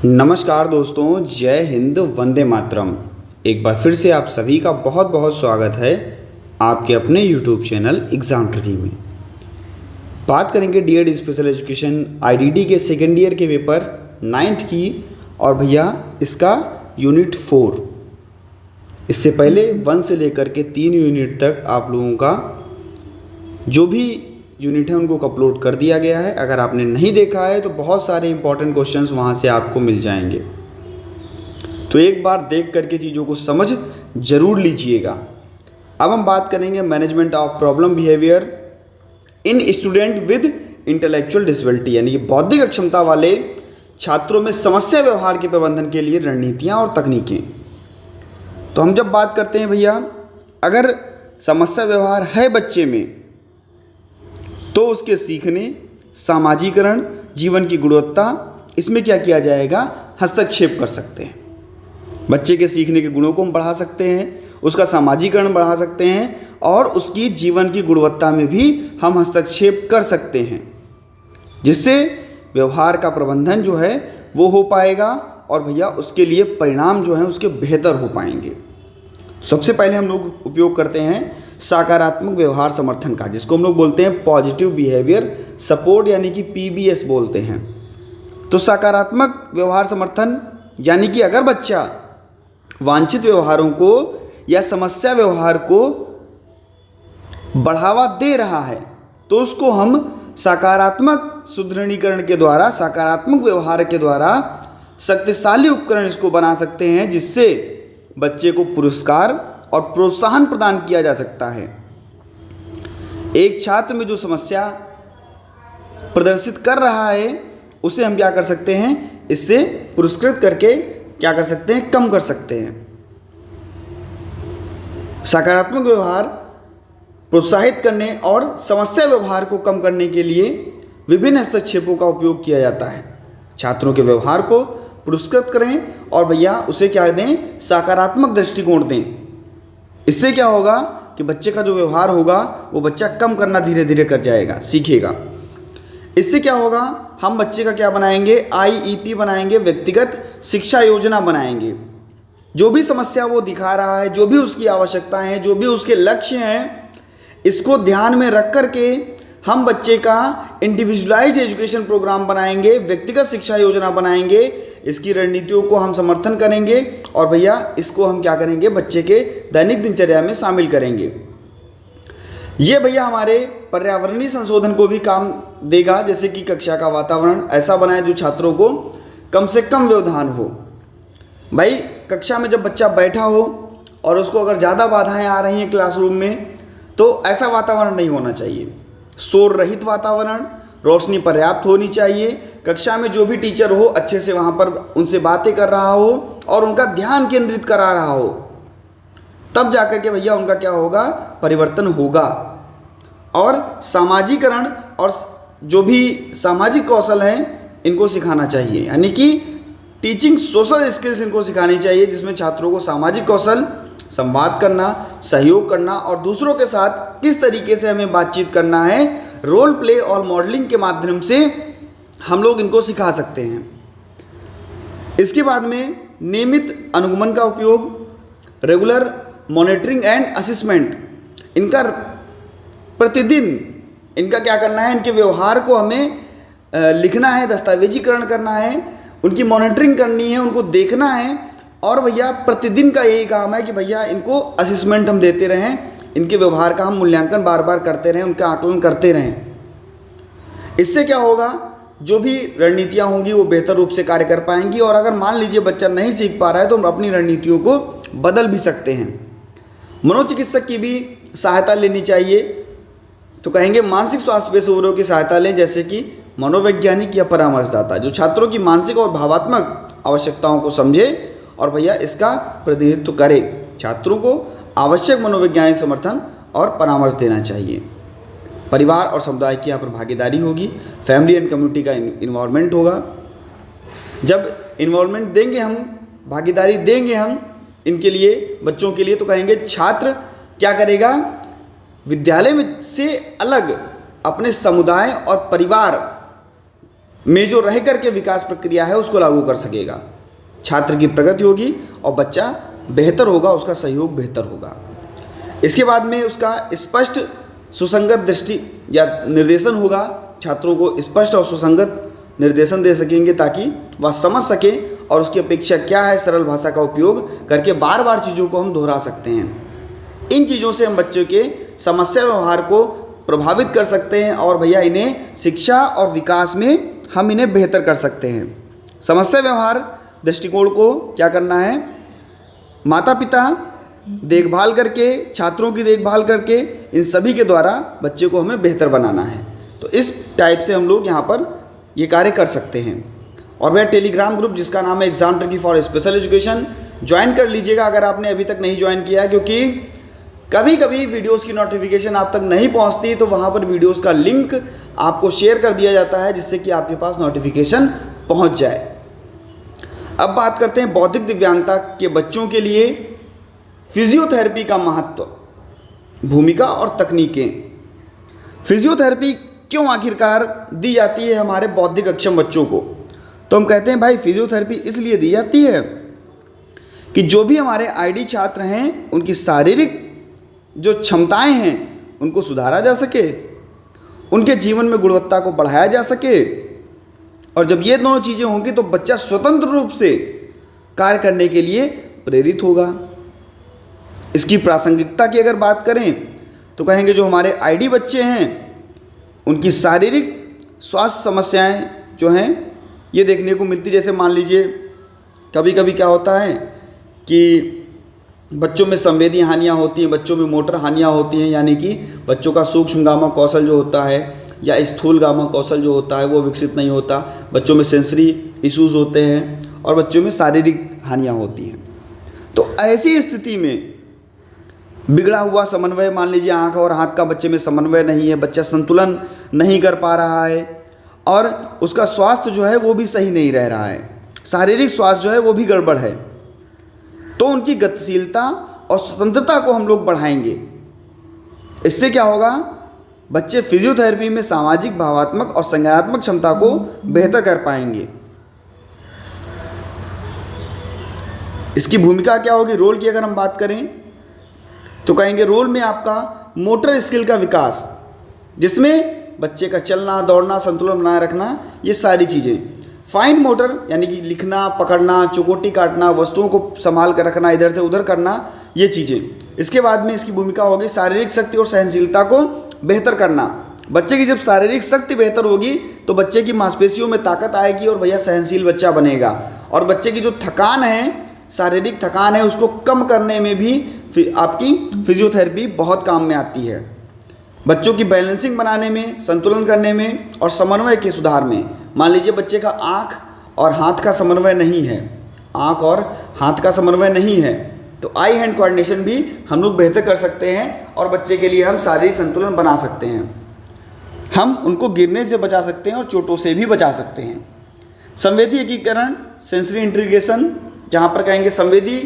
नमस्कार दोस्तों, जय हिंद, वंदे मातरम। एक बार फिर से आप सभी का बहुत बहुत स्वागत है आपके अपने YouTube चैनल एग्ज़ाम ट्री में। बात करेंगे डीएड स्पेशल एजुकेशन आईडीडी के सेकेंड ईयर के पेपर 9th की, और भैया इसका यूनिट 4। इससे पहले 1 से लेकर के 3 यूनिट तक आप लोगों का जो भी यूनिट है उनको अपलोड कर दिया गया है। अगर आपने नहीं देखा है तो बहुत सारे इंपॉर्टेंट क्वेश्चंस वहाँ से आपको मिल जाएंगे, तो एक बार देख करके चीज़ों को समझ जरूर लीजिएगा। अब हम बात करेंगे management of problem behaviour in student with intellectual disability, यानी कि बौद्धिक अक्षमता वाले छात्रों में समस्या व्यवहार के प्रबंधन के लिए रणनीतियाँ और तकनीकें। तो हम जब बात करते हैं भैया, अगर समस्या व्यवहार है बच्चे में तो उसके सीखने, सामाजिकरण, जीवन की गुणवत्ता, इसमें क्या किया जाएगा, हस्तक्षेप कर सकते हैं। बच्चे के सीखने के गुणों को हम बढ़ा सकते हैं, उसका सामाजिकरण बढ़ा सकते हैं, और उसकी जीवन की गुणवत्ता में भी हम हस्तक्षेप कर सकते हैं, जिससे व्यवहार का प्रबंधन जो है वो हो पाएगा, और भैया उसके लिए परिणाम जो हैं उसके बेहतर हो पाएंगे। सबसे पहले हम लोग उपयोग करते हैं सकारात्मक व्यवहार समर्थन का, जिसको हम लोग बोलते हैं पॉजिटिव बिहेवियर सपोर्ट, यानी कि पीबीएस बोलते हैं। तो सकारात्मक व्यवहार समर्थन यानी कि अगर बच्चा वांछित व्यवहारों को या समस्या व्यवहार को बढ़ावा दे रहा है तो उसको हम सकारात्मक सुदृढ़ीकरण के द्वारा, सकारात्मक व्यवहार के द्वारा शक्तिशाली उपकरण इसको बना सकते हैं, जिससे बच्चे को पुरस्कार और प्रोत्साहन प्रदान किया जा सकता है। एक छात्र में जो समस्या प्रदर्शित कर रहा है उसे हम क्या कर सकते हैं, इससे पुरस्कृत करके क्या कर सकते हैं, कम कर सकते हैं। सकारात्मक व्यवहार प्रोत्साहित करने और समस्या व्यवहार को कम करने के लिए विभिन्न हस्तक्षेपों का उपयोग किया जाता है। छात्रों के व्यवहार को पुरस्कृत करें और भैया उसे क्या दें, सकारात्मक दृष्टिकोण दें। इससे क्या होगा कि बच्चे का जो व्यवहार होगा वो बच्चा कम करना धीरे धीरे कर जाएगा, सीखेगा। इससे क्या होगा, हम बच्चे का क्या बनाएंगे, आईईपी बनाएंगे, व्यक्तिगत शिक्षा योजना बनाएंगे। जो भी समस्या वो दिखा रहा है, जो भी उसकी आवश्यकताएं हैं, जो भी उसके लक्ष्य हैं, इसको ध्यान में रख कर के हम बच्चे का इंडिविजुअलाइज्ड एजुकेशन प्रोग्राम बनाएंगे, व्यक्तिगत शिक्षा योजना बनाएंगे। इसकी रणनीतियों को हम समर्थन करेंगे और भैया इसको हम क्या करेंगे, बच्चे के दैनिक दिनचर्या में शामिल करेंगे। ये भैया हमारे पर्यावरणीय संशोधन को भी काम देगा, जैसे कि कक्षा का वातावरण ऐसा बनाए जो छात्रों को कम से कम व्यवधान हो। भाई कक्षा में जब बच्चा बैठा हो और उसको अगर ज़्यादा बाधाएं आ रही हैं क्लासरूम में, तो ऐसा वातावरण नहीं होना चाहिए। शोर रहित वातावरण, रोशनी पर्याप्त होनी चाहिए, कक्षा में जो भी टीचर हो अच्छे से वहाँ पर उनसे बातें कर रहा हो और उनका ध्यान केंद्रित करा रहा हो, तब जाकर के भैया उनका क्या होगा, परिवर्तन होगा। और सामाजिकरण और जो भी सामाजिक कौशल हैं इनको सिखाना चाहिए, यानी कि टीचिंग सोशल स्किल्स इनको सिखानी चाहिए, जिसमें छात्रों को सामाजिक कौशल, संवाद करना, सहयोग करना और दूसरों के साथ किस तरीके से हमें बातचीत करना है, रोल प्ले और मॉडलिंग के माध्यम से हम लोग इनको सिखा सकते हैं। इसके बाद में नियमित अनुगमन का उपयोग, रेगुलर मॉनिटरिंग एंड असेसमेंट, इनका प्रतिदिन इनका क्या करना है, इनके व्यवहार को हमें लिखना है, दस्तावेजीकरण करना है, उनकी मॉनिटरिंग करनी है, उनको देखना है। और भैया प्रतिदिन का यही काम है कि भैया इनको असेसमेंट हम देते रहें, इनके व्यवहार का हम मूल्यांकन बार बार करते रहें, उनका आकलन करते रहें। इससे क्या होगा, जो भी रणनीतियाँ होंगी वो बेहतर रूप से कार्य कर पाएंगी। और अगर मान लीजिए बच्चा नहीं सीख पा रहा है तो हम अपनी रणनीतियों को बदल भी सकते हैं। मनोचिकित्सक की भी सहायता लेनी चाहिए, तो कहेंगे मानसिक स्वास्थ्य पेशेवरों की सहायता लें, जैसे कि मनोवैज्ञानिक या परामर्शदाता, जो छात्रों की मानसिक और भावात्मक आवश्यकताओं को समझे और भैया इसका प्रतिनिधित्व करे। छात्रों को आवश्यक मनोवैज्ञानिक समर्थन और परामर्श देना चाहिए। परिवार और समुदाय की यहाँ पर भागीदारी होगी, फैमिली एंड कम्युनिटी का इन्वॉल्वमेंट होगा। जब इन्वॉल्वमेंट देंगे हम, भागीदारी देंगे हम इनके लिए, बच्चों के लिए, तो कहेंगे छात्र क्या करेगा, विद्यालय में से अलग अपने समुदाय और परिवार में जो रह कर के विकास प्रक्रिया है उसको लागू कर सकेगा। छात्र की प्रगति होगी और बच्चा बेहतर होगा, उसका सहयोग बेहतर होगा। इसके बाद में उसका स्पष्ट सुसंगत दृष्टि या निर्देशन होगा। छात्रों को स्पष्ट और सुसंगत निर्देशन दे सकेंगे ताकि वह समझ सके और उसकी अपेक्षा क्या है, सरल भाषा का उपयोग करके बार बार चीज़ों को हम दोहरा सकते हैं। इन चीज़ों से हम बच्चों के समस्या व्यवहार को प्रभावित कर सकते हैं और भैया इन्हें शिक्षा और विकास में हम इन्हें बेहतर कर सकते हैं। समस्या व्यवहार दृष्टिकोण को क्या करना है, माता पिता देखभाल करके, छात्रों की देखभाल करके, इन सभी के द्वारा बच्चे को हमें बेहतर बनाना है। तो इस टाइप से हम लोग यहाँ पर ये कार्य कर सकते हैं। और वह टेलीग्राम ग्रुप जिसका नाम है exam tricky for special education, join कर लीजिएगा अगर आपने अभी तक नहीं ज्वाइन किया है, क्योंकि कभी कभी वीडियोस की नोटिफिकेशन आप तक नहीं पहुंचती, तो वहां पर वीडियोस का लिंक आपको शेयर कर दिया जाता है जिससे कि आपके पास नोटिफिकेशन पहुंच जाए। अब बात करते हैं बौद्धिक दिव्यांगता के बच्चों के लिए फिजियोथेरेपी का महत्व, भूमिका और तकनीकें। फिजियोथेरेपी क्यों आखिरकार दी जाती है हमारे बौद्धिक अक्षम बच्चों को? तो हम कहते हैं भाई फिजियोथेरेपी इसलिए दी जाती है कि जो भी हमारे आईडी छात्र हैं उनकी शारीरिक जो क्षमताएं हैं उनको सुधारा जा सके, उनके जीवन में गुणवत्ता को बढ़ाया जा सके। और जब ये दोनों चीज़ें होंगी तो बच्चा स्वतंत्र रूप से कार्य करने के लिए प्रेरित होगा। इसकी प्रासंगिकता की अगर बात करें तो कहेंगे जो हमारे आईडी बच्चे हैं उनकी शारीरिक स्वास्थ्य समस्याएं जो हैं ये देखने को मिलती। जैसे मान लीजिए कभी कभी क्या होता है कि बच्चों में संवेदी हानियाँ होती हैं, बच्चों में मोटर हानियाँ होती हैं, यानी कि बच्चों का सूक्ष्म गामा कौशल जो होता है या स्थूल गामा कौशल जो होता है वो विकसित नहीं होता। बच्चों में सेंसरी इश्यूज़ होते हैं और बच्चों में शारीरिक हानियाँ होती हैं। तो ऐसी स्थिति में बिगड़ा हुआ समन्वय, मान लीजिए आँख और हाथ का बच्चे में समन्वय नहीं है, बच्चा संतुलन नहीं कर पा रहा है और उसका स्वास्थ्य जो है वो भी सही नहीं रह रहा है, शारीरिक स्वास्थ्य जो है वो भी गड़बड़ है, तो उनकी गतिशीलता और स्वतंत्रता को हम लोग बढ़ाएंगे। इससे क्या होगा, बच्चे फिजियोथेरेपी में सामाजिक, भावात्मक और संज्ञानात्मक क्षमता को बेहतर कर पाएंगे। इसकी भूमिका क्या होगी, रोल की अगर हम बात करें तो कहेंगे रोल में आपका मोटर स्किल का विकास, जिसमें बच्चे का चलना, दौड़ना, संतुलन बनाए रखना, ये सारी चीज़ें। फाइन मोटर यानी कि लिखना, पकड़ना, चौकोटी काटना, वस्तुओं को संभाल कर रखना, इधर से उधर करना, ये चीज़ें। इसके बाद में इसकी भूमिका होगी शारीरिक शक्ति और सहनशीलता को बेहतर करना। बच्चे की जब शारीरिक शक्ति बेहतर होगी तो बच्चे की मांसपेशियों में ताकत आएगी और भैया सहनशील बच्चा बनेगा। और बच्चे की जो थकान है, शारीरिक थकान है, उसको कम करने में भी आपकी फिजियोथेरेपी बहुत काम में आती है। बच्चों की बैलेंसिंग बनाने में, संतुलन करने में और समन्वय के सुधार में। मान लीजिए बच्चे का आँख और हाथ का समन्वय नहीं है, आँख और हाथ का समन्वय नहीं है, तो आई हैंड कोऑर्डिनेशन भी हम लोग बेहतर कर सकते हैं और बच्चे के लिए हम शारीरिक संतुलन बना सकते हैं। हम उनको गिरने से बचा सकते हैं और चोटों से भी बचा सकते हैं। संवेदी एकीकरण, सेंसरी इंटीग्रेशन, जहाँ पर कहेंगे संवेदी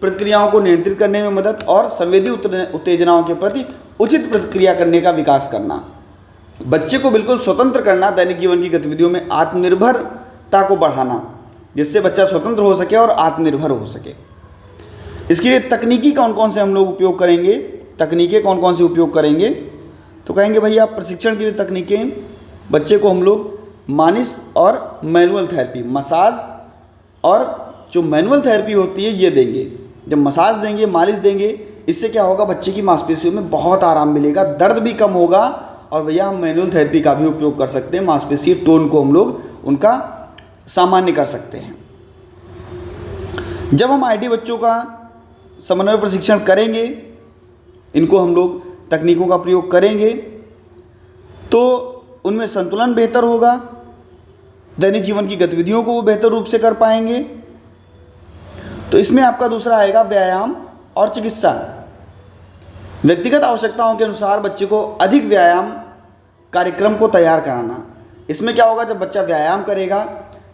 प्रतिक्रियाओं को नियंत्रित करने में मदद और संवेदी उत्तेजनाओं के प्रति उचित प्रतिक्रिया करने का विकास करना। बच्चे को बिल्कुल स्वतंत्र करना, दैनिक जीवन की गतिविधियों में आत्मनिर्भरता को बढ़ाना, जिससे बच्चा स्वतंत्र हो सके और आत्मनिर्भर हो सके। इसके लिए तकनीकी कौन कौन से हम लोग उपयोग करेंगे, तकनीकें कौन कौन सी उपयोग करेंगे, तो कहेंगे भैया प्रशिक्षण के लिए तकनीकें, बच्चे को हम लोग मालिश और मैनुअल थेरेपी, मसाज और जो मैनुअल थेरेपी होती है ये देंगे। जब मसाज देंगे, मालिश देंगे, इससे क्या होगा, बच्चे की मांसपेशियों में बहुत आराम मिलेगा, दर्द भी कम होगा। और भैया हम मैनुअल थेरेपी का भी उपयोग कर सकते हैं, मांसपेशीय टोन को हम लोग उनका सामान्य कर सकते हैं। जब हम आईडी बच्चों का समन्वय प्रशिक्षण करेंगे, इनको हम लोग तकनीकों का प्रयोग करेंगे, तो उनमें संतुलन बेहतर होगा, दैनिक जीवन की गतिविधियों को वो बेहतर रूप से कर पाएंगे। तो इसमें आपका दूसरा आएगा व्यायाम और चिकित्सा। व्यक्तिगत आवश्यकताओं के अनुसार बच्चे को अधिक व्यायाम कार्यक्रम को तैयार कराना। इसमें क्या होगा, जब बच्चा व्यायाम करेगा,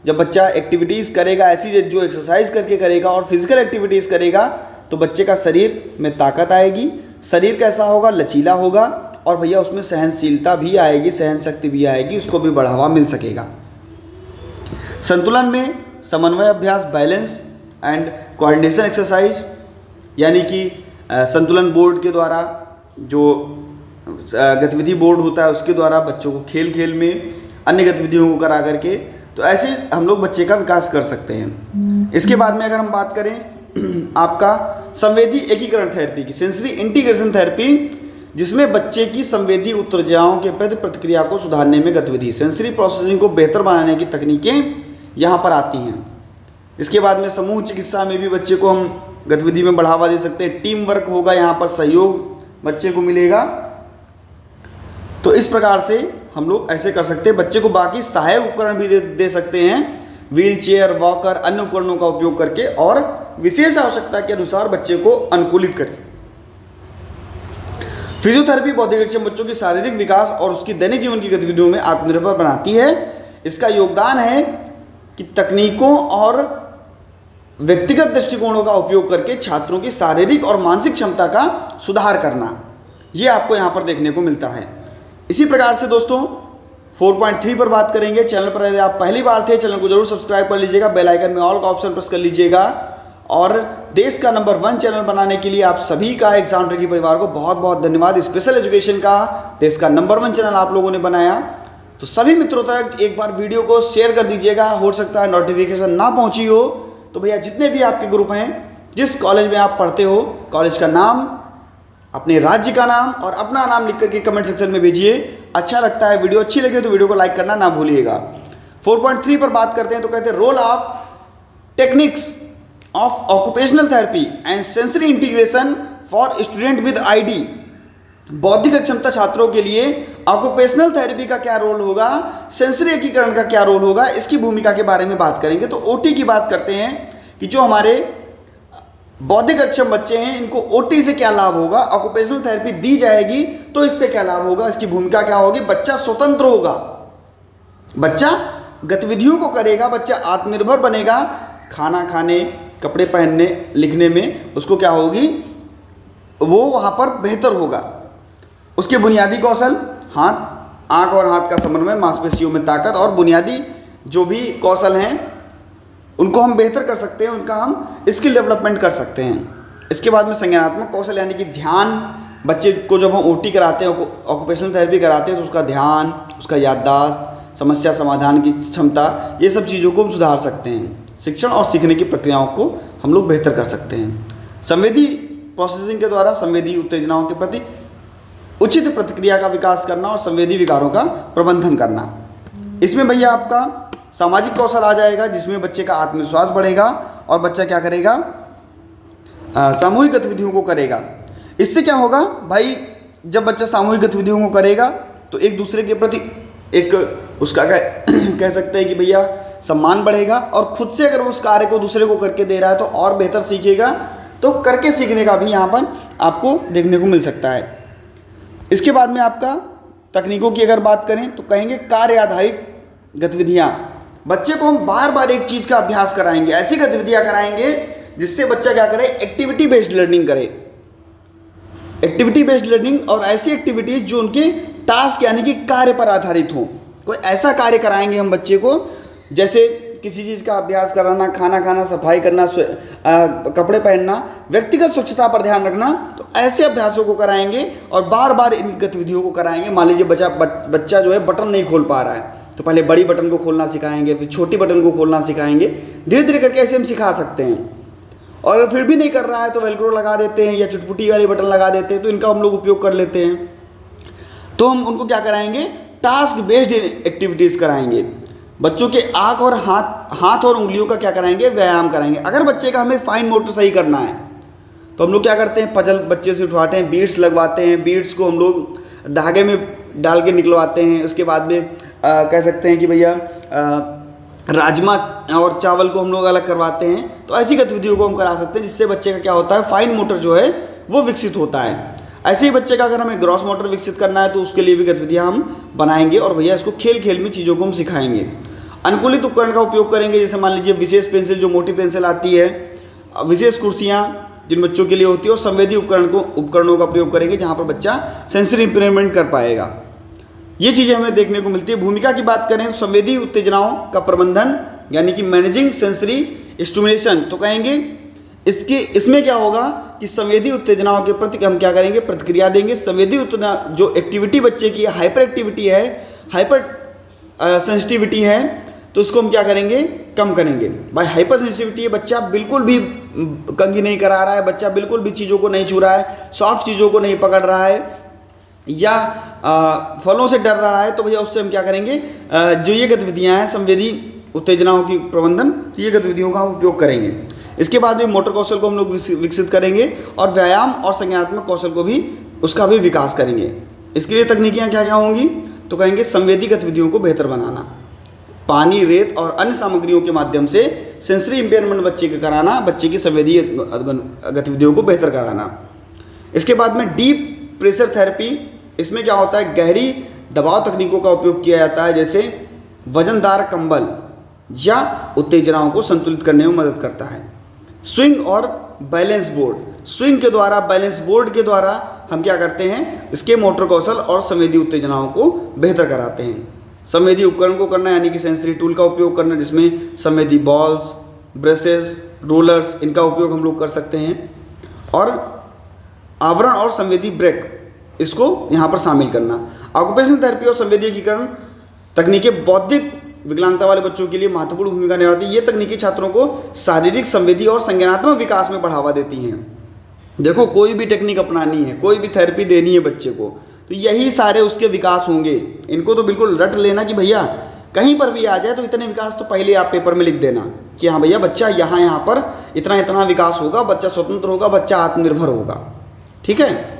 जब बच्चा एक्टिविटीज़ करेगा, ऐसी जो एक्सरसाइज करके करेगा और फिजिकल एक्टिविटीज़ करेगा, तो बच्चे का शरीर में ताकत आएगी, शरीर कैसा होगा, लचीला होगा और भैया उसमें सहनशीलता भी आएगी, सहन शक्ति भी आएगी, उसको भी बढ़ावा मिल सकेगा। संतुलन में समन्वय अभ्यास, बैलेंस एंड कोऑर्डिनेशन एक्सरसाइज, यानी कि संतुलन बोर्ड के द्वारा, जो गतिविधि बोर्ड होता है उसके द्वारा बच्चों को खेल खेल में अन्य गतिविधियों को करा करके, तो ऐसे हम लोग बच्चे का विकास कर सकते हैं। इसके बाद में अगर हम बात करें आपका संवेदी एकीकरण थेरेपी की, सेंसरी इंटीग्रेशन थेरेपी, जिसमें बच्चे की संवेदी उत्तेजनाओं के प्रति प्रतिक्रिया को सुधारने में गतिविधि, सेंसरी प्रोसेसिंग को बेहतर बनाने की तकनीकें यहाँ पर आती हैं। इसके बाद में समूह चिकित्सा में भी बच्चे को हम गतिविधि में बढ़ावा दे सकते हैं। टीम वर्क होगा, यहाँ पर सहयोग बच्चे को मिलेगा। तो इस प्रकार से हम लोग ऐसे कर सकते हैं। बच्चे को बाकी सहायक उपकरण भी दे सकते हैं, व्हील चेयर, वॉकर, अन्य उपकरणों का उपयोग करके, और विशेष आवश्यकता के अनुसार बच्चे को अनुकूलित करें। फिजियोथेरेपी बौद्धिक बच्चों की शारीरिक विकास और उसकी दैनिक जीवन की गतिविधियों में आत्मनिर्भर बनाती है। इसका योगदान है कि तकनीकों और व्यक्तिगत दृष्टिकोणों का उपयोग करके छात्रों की शारीरिक और मानसिक क्षमता का सुधार करना, ये आपको यहाँ पर देखने को मिलता है। इसी प्रकार से दोस्तों 4.3 पर बात करेंगे। चैनल पर यदि आप पहली बार थे, चैनल को जरूर सब्सक्राइब कर लीजिएगा, बेल आइकन में ऑल का ऑप्शन प्रेस कर लीजिएगा, और देश का नंबर 1 चैनल बनाने के लिए आप सभी का एग्जाम ट्रिकी परिवार को बहुत बहुत धन्यवाद। स्पेशल एजुकेशन का देश का नंबर 1 चैनल आप लोगों ने बनाया, तो सभी मित्रों तक एक बार वीडियो को शेयर कर दीजिएगा। हो सकता है नोटिफिकेशन ना पहुंची हो, तो भैया जितने भी आपके ग्रुप हैं, जिस कॉलेज में आप पढ़ते हो, कॉलेज का नाम, अपने राज्य का नाम और अपना नाम लिख करके कमेंट सेक्शन में भेजिए। अच्छा लगता है, वीडियो अच्छी लगे तो वीडियो को लाइक करना ना भूलिएगा। 4.3 पर बात करते हैं, तो कहते हैं role of techniques of occupational therapy and sensory integration for student with ID. बौद्धिक अक्षमता छात्रों के लिए ऑक्यूपेशनल थेरेपी का क्या रोल होगा, सेंसरी एकीकरण का क्या रोल होगा, इसकी भूमिका के बारे में बात करेंगे। तो ओटी की बात करते हैं कि जो हमारे बौद्धिक अक्षम बच्चे हैं, इनको ओटी से क्या लाभ होगा, ऑक्यूपेशनल थेरेपी दी जाएगी तो इससे क्या लाभ होगा, इसकी भूमिका क्या होगी। बच्चा स्वतंत्र होगा, बच्चा गतिविधियों को करेगा, बच्चा आत्मनिर्भर बनेगा, खाना खाने, कपड़े पहनने, लिखने में उसको क्या होगी, वो वहाँ पर बेहतर होगा। उसके बुनियादी कौशल, हाथ, आँख और हाथ का समन्वय, मांसपेशियों में ताकत और बुनियादी जो भी कौशल हैं उनको हम बेहतर कर सकते हैं, उनका हम स्किल डेवलपमेंट कर सकते हैं। इसके बाद में संज्ञानात्मक कौशल, यानी कि ध्यान, बच्चे को जब हम ओटी कराते हैं, ऑक्यूपेशनल थेरेपी कराते हैं, तो उसका ध्यान, उसका याददाश्त, समस्या समाधान की क्षमता, ये सब चीज़ों को हम सुधार सकते हैं। शिक्षण और सीखने की प्रक्रियाओं को हम लोग बेहतर कर सकते हैं। संवेदी प्रोसेसिंग के द्वारा संवेदी उत्तेजनाओं के प्रति उचित प्रतिक्रिया का विकास करना और संवेदी विकारों का प्रबंधन करना। इसमें भैया आपका सामाजिक कौशल आ जाएगा, जिसमें बच्चे का आत्मविश्वास बढ़ेगा और बच्चा क्या करेगा, सामूहिक गतिविधियों को करेगा। इससे क्या होगा भाई, जब बच्चा सामूहिक गतिविधियों को करेगा तो एक दूसरे के प्रति एक उसका कह सकते हैं कि भैया सम्मान बढ़ेगा, और खुद से अगर उस कार्य को दूसरे को करके दे रहा है तो और बेहतर सीखेगा। तो करके सीखने का भी यहाँ पर आपको देखने को मिल सकता है। इसके बाद में आपका तकनीकों की अगर बात करें तो कहेंगे कार्य आधारित गतिविधियाँ। बच्चे को हम बार बार एक चीज़ का अभ्यास कराएंगे, ऐसी गतिविधियाँ कराएंगे जिससे बच्चा क्या करे, एक्टिविटी बेस्ड लर्निंग करे। एक्टिविटी बेस्ड लर्निंग, और ऐसी एक्टिविटीज़ जो उनके टास्क यानी कि कार्य पर आधारित हो। कोई ऐसा कार्य कराएंगे हम बच्चे को, जैसे किसी चीज़ का अभ्यास कराना, खाना खाना, सफाई करना, कपड़े पहनना, व्यक्तिगत स्वच्छता पर ध्यान रखना, तो ऐसे अभ्यासों को कराएंगे और बार बार इन गतिविधियों को कराएंगे। मान लीजिए बच्चा जो है बटन नहीं खोल पा रहा है, तो पहले बड़ी बटन को खोलना सिखाएंगे, फिर छोटी बटन को खोलना सिखाएंगे। धीरे धीरे करके ऐसे हम सिखा सकते हैं। और अगर फिर भी नहीं कर रहा है तो वेलक्रो लगा देते हैं या चुटपुटी वाली बटन लगा देते हैं, तो इनका हम लोग उपयोग कर लेते हैं। तो हम उनको क्या कराएंगे, टास्क बेस्ड एक्टिविटीज़ कराएंगे। बच्चों के आँख और हाथ और उंगलियों का क्या कराएंगे, व्यायाम कराएंगे। अगर बच्चे का हमें फाइन मोटर सही करना है तो हम लोग क्या करते हैं, पजल बच्चे से उठवाते हैं, बीड्स लगवाते हैं, बीड्स को हम लोग धागे में डाल के निकलवाते हैं। उसके बाद में कह सकते हैं कि भैया राजमा और चावल को हम लोग अलग करवाते हैं। तो ऐसी गतिविधियों को हम करा सकते हैं, जिससे बच्चे का क्या होता है, फाइन मोटर जो है वो विकसित होता है। ऐसे ही बच्चे का अगर हमें ग्रॉस मोटर विकसित करना है तो उसके लिए भी गतिविधियाँ हम बनाएंगे, और भैया इसको खेल खेल में चीज़ों को हम सिखाएंगे। अनुकूलित उपकरण का उपयोग करेंगे, जैसे मान लीजिए विशेष पेंसिल, जो मोटी पेंसिल आती है, विशेष कुर्सियाँ जिन बच्चों के लिए होती है, और संवेदी उपकरणों का प्रयोग करेंगे, जहाँ पर बच्चा सेंसरी इंप्रूवमेंट कर पाएगा। ये चीज़ें हमें देखने को मिलती है। भूमिका की बात करें तो संवेदी उत्तेजनाओं का प्रबंधन यानी कि मैनेजिंग सेंसरी स्टिमुलेशन, तो कहेंगे इसमें क्या होगा कि संवेदी उत्तेजनाओं के प्रति हम क्या करेंगे, प्रतिक्रिया देंगे। संवेदी उत्तेजना जो एक्टिविटी बच्चे की हाइपर एक्टिविटी है, हाइपर सेंसिटिविटी है, तो उसको हम क्या करेंगे, कम करेंगे। भाई हाइपर सेंसिटिविटी है, बच्चा बिल्कुल भी कंघी नहीं करा रहा है, बच्चा बिल्कुल भी चीज़ों को नहीं छू रहा है, सॉफ्ट चीज़ों को नहीं पकड़ रहा है, या फलों से डर रहा है, तो भैया उससे हम क्या करेंगे, जो ये गतिविधियाँ हैं संवेदी उत्तेजनाओं की प्रबंधन, ये गतिविधियों का हम उपयोग करेंगे। इसके बाद में मोटर कौशल को हम लोग विकसित करेंगे और व्यायाम और संज्ञानात्मक कौशल को भी उसका भी विकास करेंगे। इसके लिए तकनीकियाँ क्या क्या होंगी, तो कहेंगे संवेदी गतिविधियों को बेहतर बनाना, पानी, रेत और अन्य सामग्रियों के माध्यम से सेंसरी इम्पेयरमेंट बच्चे के कराना, बच्चे की संवेदी गतिविधियों को बेहतर कराना। इसके बाद में डीप प्रेशर थेरेपी, इसमें क्या होता है, गहरी दबाव तकनीकों का उपयोग किया जाता है, जैसे वजनदार कंबल या उत्तेजनाओं को संतुलित करने में मदद करता है। स्विंग और बैलेंस बोर्ड, स्विंग के द्वारा, बैलेंस बोर्ड के द्वारा हम क्या करते हैं, इसके मोटर कौशल और संवेदी उत्तेजनाओं को बेहतर कराते हैं। संवेदी उपकरण को करना यानी कि सेंसरी टूल का उपयोग करना, जिसमें संवेदी बॉल्स, ब्रशेस, रोलर्स, इनका उपयोग हम लोग कर सकते हैं। और आवरण और संवेदी ब्रेक, इसको यहाँ पर शामिल करना। ऑक्यूपेशनल थेरेपी और संवेदीकरण तकनीकें बौद्धिक विकलांगता वाले बच्चों के लिए महत्वपूर्ण भूमिका निभाती है। ये तकनीकी छात्रों को शारीरिक, संवेदी और संज्ञानात्मक विकास में बढ़ावा देती हैं। देखो, कोई भी टेक्निक अपनानी है, कोई भी थेरेपी देनी है बच्चे को, तो यही सारे उसके विकास होंगे। इनको तो बिल्कुल रट लेना कि भैया कहीं पर भी आ जाए तो इतने विकास तो पहले आप पेपर में लिख देना कि हाँ भैया बच्चा यहाँ पर इतना विकास होगा, बच्चा स्वतंत्र होगा, बच्चा आत्मनिर्भर होगा, ठीक है।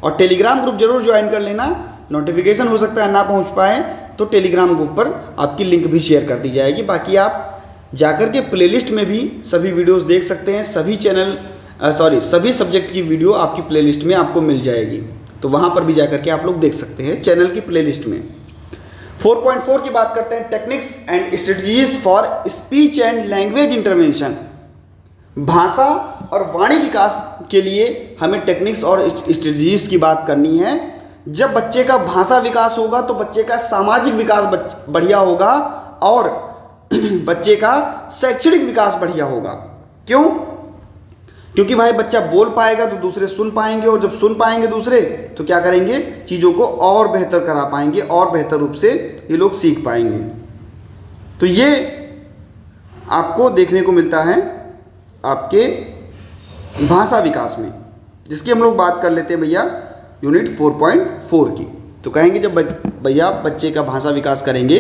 और टेलीग्राम ग्रुप जरूर ज्वाइन कर लेना, नोटिफिकेशन हो सकता है ना पहुँच पाए, तो टेलीग्राम ग्रुप पर आपकी लिंक भी शेयर कर दी जाएगी। बाकी आप जाकर के प्लेलिस्ट में भी सभी वीडियोस देख सकते हैं, सभी सब्जेक्ट की वीडियो आपकी प्लेलिस्ट में आपको मिल जाएगी, तो वहाँ पर भी जाकर के आप लोग देख सकते हैं चैनल की प्लेलिस्ट में। 4.4 की बात करते हैं, techniques and strategies for speech and language intervention. भाषा और वाणी विकास के लिए हमें टेक्निक्स और स्ट्रेटजीज की बात करनी है। जब बच्चे का भाषा विकास होगा तो बच्चे का सामाजिक विकास बढ़िया होगा और बच्चे का शैक्षणिक विकास बढ़िया होगा। क्यों? क्योंकि भाई बच्चा बोल पाएगा तो दूसरे सुन पाएंगे, और जब सुन पाएंगे दूसरे तो क्या करेंगे, चीज़ों को और बेहतर करा पाएंगे और बेहतर रूप से ये लोग सीख पाएंगे। तो ये आपको देखने को मिलता है आपके भाषा विकास में, जिसकी हम लोग बात कर लेते हैं भैया यूनिट 4.4 की। तो कहेंगे जब भैया बच्चे का भाषा विकास करेंगे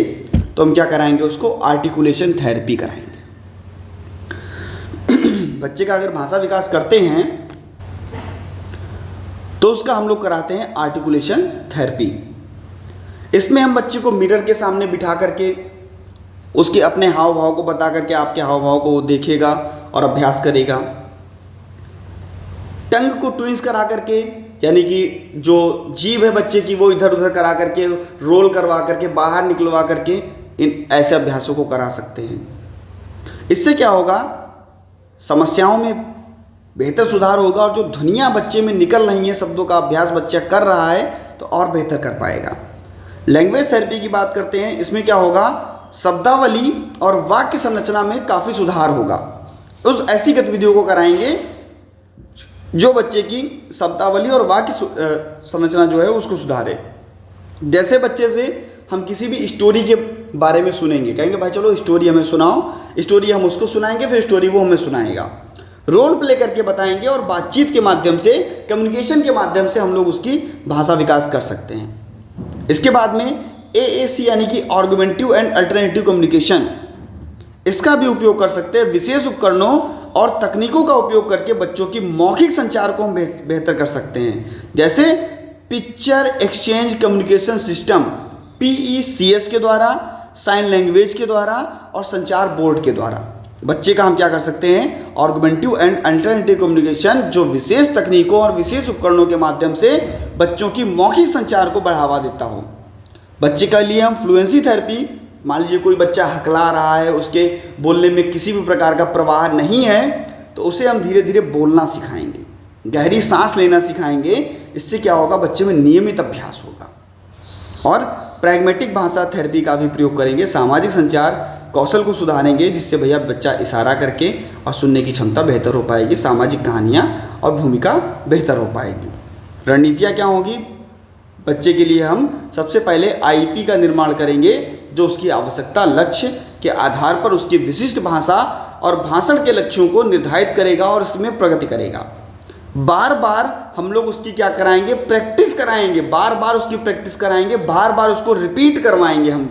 तो हम क्या कराएंगे, उसको आर्टिकुलेशन थेरेपी कराएंगे। बच्चे का अगर भाषा विकास करते हैं तो उसका हम लोग कराते हैं आर्टिकुलेशन थेरेपी। इसमें हम बच्चे को मिरर के सामने बिठा करके उसके अपने हाव भाव को बता करके आपके हाव भाव को वो देखेगा और अभ्यास करेगा। टंग को ट्विंस करा करके, यानी कि जो जीभ है बच्चे की वो इधर उधर करा करके, रोल करवा करके, बाहर निकलवा करके इन ऐसे अभ्यासों को करा सकते हैं। इससे क्या होगा, समस्याओं में बेहतर सुधार होगा और जो ध्वनियाँ बच्चे में निकल रही हैं, शब्दों का अभ्यास बच्चा कर रहा है तो और बेहतर कर पाएगा। लैंग्वेज थेरेपी की बात करते हैं, इसमें क्या होगा, शब्दावली और वाक्य संरचना में काफ़ी सुधार होगा। उस ऐसी गतिविधियों को कराएंगे जो बच्चे की शब्दावली और वाक्य संरचना जो है उसको सुधारे। जैसे बच्चे से हम किसी भी स्टोरी के बारे में सुनेंगे, कहेंगे भाई चलो स्टोरी हमें सुनाओ, स्टोरी हम उसको सुनाएंगे, फिर स्टोरी वो हमें सुनाएगा, रोल प्ले करके बताएंगे और बातचीत के माध्यम से, कम्युनिकेशन के माध्यम से हम लोग उसकी भाषा विकास कर सकते हैं। इसके बाद में AAC यानी कि आर्गुमेंटिव एंड अल्टरनेटिव कम्युनिकेशन, इसका भी उपयोग कर सकते हैं। विशेष उपकरणों और तकनीकों का उपयोग करके बच्चों की मौखिक संचार को हम बेहतर कर सकते हैं, जैसे picture exchange communication system PECS के द्वारा, साइन लैंग्वेज के द्वारा और संचार बोर्ड के द्वारा। बच्चे का हम क्या कर सकते हैं, आर्गुमेंटिव एंड अल्टरनेटिव कम्युनिकेशन, जो विशेष तकनीकों और विशेष उपकरणों के माध्यम से बच्चों की मौखिक संचार को बढ़ावा देता हो। बच्चे के लिए हम फ्लुएंसी थेरेपी, मान लीजिए कोई बच्चा हकला रहा है, उसके बोलने में किसी भी प्रकार का प्रवाह नहीं है, तो उसे हम धीरे धीरे बोलना सिखाएंगे, गहरी सांस लेना सिखाएंगे। इससे क्या होगा, बच्चे में नियमित अभ्यास होगा और प्रैग्मेटिक भाषा थेरेपी का भी प्रयोग करेंगे, सामाजिक संचार कौशल को सुधारेंगे, जिससे भैया बच्चा इशारा करके और सुनने की क्षमता बेहतर हो पाएगी, सामाजिक कहानियाँ और भूमिका बेहतर हो पाएगी। रणनीतियाँ क्या होगी? बच्चे के लिए हम सबसे पहले आईपी का निर्माण करेंगे, जो उसकी आवश्यकता लक्ष्य के आधार पर उसकी विशिष्ट भाषा और भाषण के लक्ष्यों को निर्धारित करेगा और इसमें प्रगति करेगा। बार बार हम लोग उसकी क्या कराएंगे? प्रैक्टिस कराएंगे, बार बार उसकी प्रैक्टिस कराएंगे, बार बार उसको रिपीट करवाएंगे। हम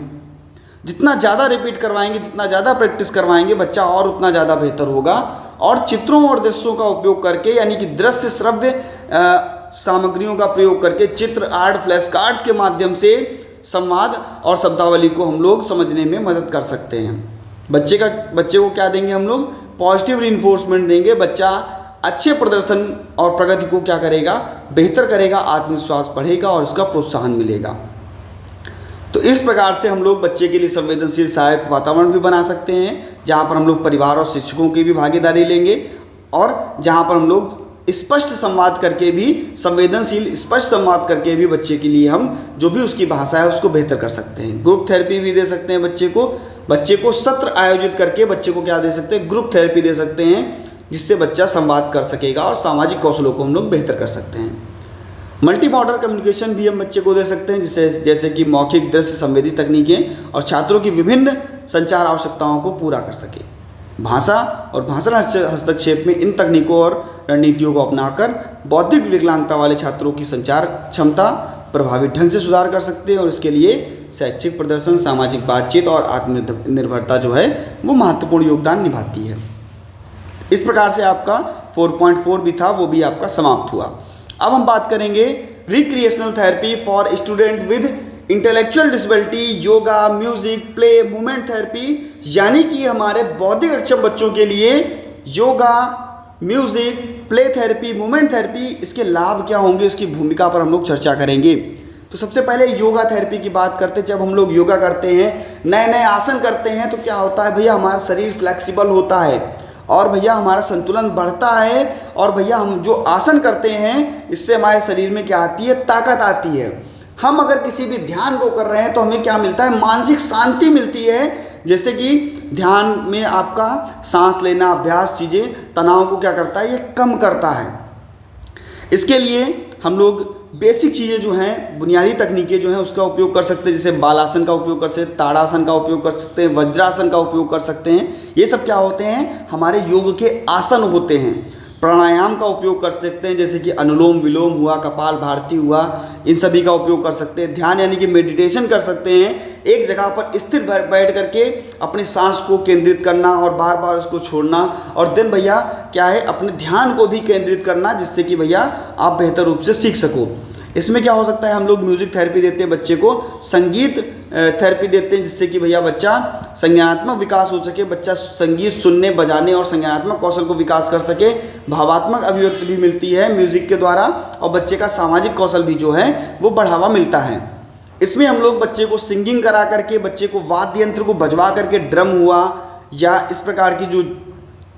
जितना ज़्यादा रिपीट करवाएंगे, जितना ज़्यादा प्रैक्टिस करवाएंगे, बच्चा और उतना ज़्यादा बेहतर होगा। और चित्रों और दृश्यों का उपयोग करके, यानी कि दृश्य श्रव्य सामग्रियों का प्रयोग करके, चित्र, आर्ट, फ्लैश कार्ड्स के माध्यम से संवाद और शब्दावली को हम लोग समझने में मदद कर सकते हैं। बच्चे को क्या देंगे हम लोग? पॉजिटिव रिइंफोर्समेंट देंगे। बच्चा अच्छे प्रदर्शन और प्रगति को क्या करेगा? बेहतर करेगा, आत्मविश्वास बढ़ेगा और उसका प्रोत्साहन मिलेगा। तो इस प्रकार से हम लोग बच्चे के लिए संवेदनशील सहायक वातावरण भी बना सकते हैं, जहाँ पर हम लोग परिवार और शिक्षकों की भी भागीदारी लेंगे और जहाँ पर हम लोग स्पष्ट संवाद करके भी, संवेदनशील स्पष्ट संवाद करके भी बच्चे के लिए हम जो भी उसकी भाषा है उसको बेहतर कर सकते हैं। ग्रुप थेरेपी भी दे सकते हैं बच्चे को सत्र आयोजित करके बच्चे को क्या दे सकते हैं? ग्रुप थेरेपी दे सकते हैं, जिससे बच्चा संवाद कर सकेगा और सामाजिक कौशलों को हम लोग बेहतर कर सकते हैं। मल्टी मॉडल कम्युनिकेशन भी हम बच्चे को दे सकते हैं, जैसे कि मौखिक, दृश्य संवेदी तकनीकें और छात्रों की विभिन्न संचार आवश्यकताओं को पूरा कर सके। भाषा और भाषण हस्तक्षेप में इन तकनीकों और रणनीतियों को अपनाकर बौद्धिक विकलांगता वाले छात्रों की संचार क्षमता प्रभावी ढंग से सुधार कर सकते हैं और इसके लिए शैक्षिक प्रदर्शन, सामाजिक बातचीत और आत्मनिर्भरता जो है वो महत्वपूर्ण योगदान निभाती है। इस प्रकार से आपका 4.4 भी था, वो भी आपका समाप्त हुआ। अब हम बात करेंगे recreational therapy for student with intellectual disability, yoga, music, play, movement therapy, यानी कि हमारे बौद्धिक अक्षम बच्चों के लिए yoga, music, play therapy, movement therapy, इसके लाभ क्या होंगे, उसकी भूमिका पर हम लोग चर्चा करेंगे। तो सबसे पहले योगा थेरेपी की बात करते हैं। जब हम लोग योगा करते हैं, नए नए आसन करते हैं, तो क्या होता है भैया? हमारा शरीर फ्लेक्सिबल होता है और भैया हमारा संतुलन बढ़ता है और भैया हम जो आसन करते हैं इससे हमारे शरीर में क्या आती है? ताकत आती है। हम अगर किसी भी ध्यान को कर रहे हैं तो हमें क्या मिलता है? मानसिक शांति मिलती है। जैसे कि ध्यान में आपका सांस लेना अभ्यास चीज़ें तनाव को क्या करता है? ये कम करता है। इसके लिए हम लोग बेसिक चीज़ें जो हैं, बुनियादी तकनीकें जो हैं उसका उपयोग कर सकते हैं, जैसे बालासन का उपयोग कर सकते हैं, ताड़ासन का उपयोग कर सकते हैं, वज्रासन का उपयोग कर सकते हैं। ये सब क्या होते हैं? हमारे योग के आसन होते हैं। प्राणायाम का उपयोग कर सकते हैं, जैसे कि अनुलोम विलोम हुआ, कपाल भारती हुआ, इन सभी का उपयोग कर सकते हैं। ध्यान यानी कि मेडिटेशन कर सकते हैं, एक जगह पर स्थिर बैठ करके अपने सांस को केंद्रित करना और बार बार उसको छोड़ना, और दिन भैया क्या है? अपने ध्यान को भी केंद्रित करना, जिससे कि भैया आप बेहतर रूप से सीख सको। इसमें क्या हो सकता है? हम लोग म्यूज़िक थेरेपी देते हैं बच्चे को, संगीत थेरेपी देते हैं, जिससे कि भैया बच्चा संज्ञानात्मक विकास हो सके, बच्चा संगीत सुनने, बजाने और संज्ञानात्मक कौशल को विकास कर सके। भावात्मक अभिव्यक्ति भी मिलती है म्यूज़िक के द्वारा और बच्चे का सामाजिक कौशल भी जो है वो बढ़ावा मिलता है। इसमें हम लोग बच्चे को सिंगिंग करा करके, बच्चे को वाद्य यंत्र को बजवा करके, ड्रम हुआ या इस प्रकार की जो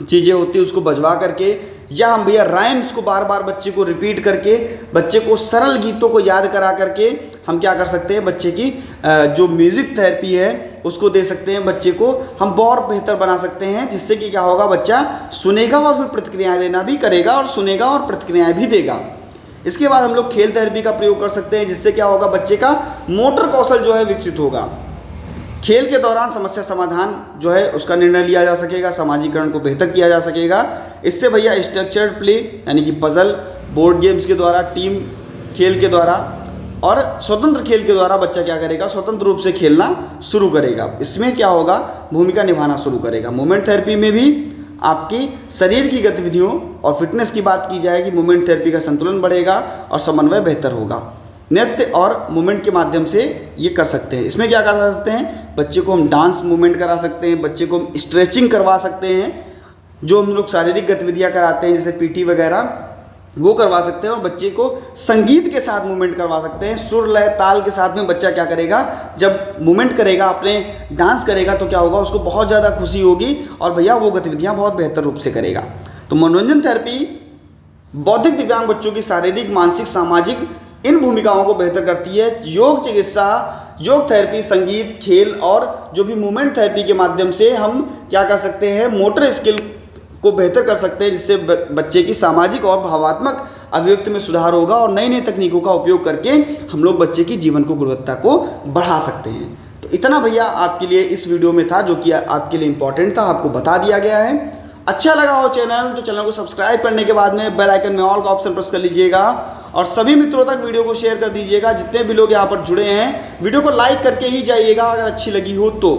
चीज़ें होती है उसको बजवा करके, या हम भैया राइम्स को बार बार बच्चे को रिपीट करके, बच्चे को सरल गीतों को याद करा करके हम क्या कर सकते हैं? बच्चे की जो म्यूज़िक थेरेपी है उसको दे सकते हैं। बच्चे को हम और बेहतर बना सकते हैं, जिससे कि क्या होगा? बच्चा सुनेगा और फिर प्रतिक्रियाएं देना भी करेगा और सुनेगा और प्रतिक्रियाएं भी देगा। इसके बाद हम लोग खेल थेरेपी का प्रयोग कर सकते हैं, जिससे क्या होगा? बच्चे का मोटर कौशल जो है विकसित होगा। खेल के दौरान समस्या समाधान जो है उसका निर्णय लिया जा सकेगा, सामाजिकरण को बेहतर किया जा सकेगा। इससे भैया स्ट्रक्चर्ड प्ले यानी कि पजल, बोर्ड गेम्स के द्वारा, टीम खेल के द्वारा और स्वतंत्र खेल के द्वारा बच्चा क्या करेगा? स्वतंत्र रूप से खेलना शुरू करेगा। इसमें क्या होगा? भूमिका निभाना शुरू करेगा। मूवमेंट थेरेपी में भी आपकी शरीर की गतिविधियों और फिटनेस की बात की जाएगी। मूवमेंट थेरेपी का संतुलन बढ़ेगा और समन्वय बेहतर होगा। नृत्य और मूवमेंट के माध्यम से ये कर सकते हैं। इसमें क्या कर सकते हैं? बच्चे को हम डांस मूवमेंट करा सकते हैं, बच्चे को हम स्ट्रेचिंग करवा सकते हैं, जो हम लोग शारीरिक गतिविधियाँ कराते हैं जैसे पीटी वगैरह वो करवा सकते हैं, और बच्चे को संगीत के साथ मूवमेंट करवा सकते हैं। सुर लय ताल के साथ में बच्चा क्या करेगा? जब मूवमेंट करेगा, अपने डांस करेगा, तो क्या होगा? उसको बहुत ज़्यादा खुशी होगी और भैया वो गतिविधियाँ बहुत बेहतर रूप से करेगा। तो मनोरंजन थेरेपी बौद्धिक दिव्यांग बच्चों की शारीरिक, मानसिक, सामाजिक इन भूमिकाओं को बेहतर करती है। योग चिकित्सा योग थेरेपी, संगीत, खेल और जो भी मूवमेंट थेरेपी के माध्यम से हम क्या कर सकते हैं, मोटर स्किल को बेहतर कर सकते हैं, जिससे बच्चे की सामाजिक और भावात्मक अभिव्यक्ति में सुधार होगा और नई नई तकनीकों का उपयोग करके हम लोग बच्चे की जीवन को गुणवत्ता को बढ़ा सकते हैं। तो इतना भैया आपके लिए इस वीडियो में था, जो कि आपके लिए इम्पोर्टेंट था, आपको बता दिया गया है। अच्छा लगा हो चैनल तो चैनल को सब्सक्राइब करने के बाद में बेल आइकन में ऑल का ऑप्शन प्रेस कर लीजिएगा और सभी मित्रों तक वीडियो को शेयर कर दीजिएगा। जितने भी लोग यहाँ पर जुड़े हैं वीडियो को लाइक करके ही जाइएगा अगर अच्छी लगी हो तो।